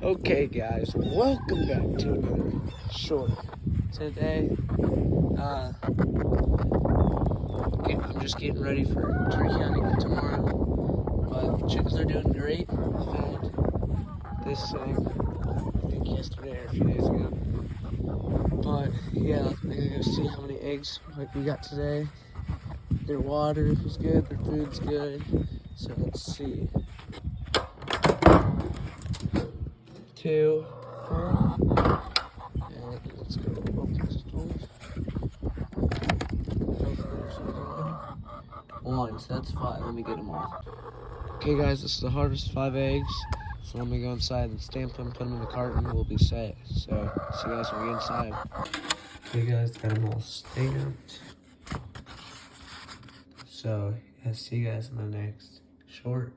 Okay, guys, welcome back to another short. Today, I'm just getting ready for turkey hunting for tomorrow. But chickens are doing great. I found this I think yesterday or a few days ago. But yeah, I'm gonna go see how many eggs we got today. Their water is good, their food's good. So let's see. 2, 4. And let's go open this door. One, so that's 5. Let me get them all. Okay, guys, this is the hardest 5 eggs. So let me go inside and stamp them, put them in the carton, we'll be set. So, see you guys when we get inside. Okay, guys, got them all stamped. So, yeah, see you guys in the next short.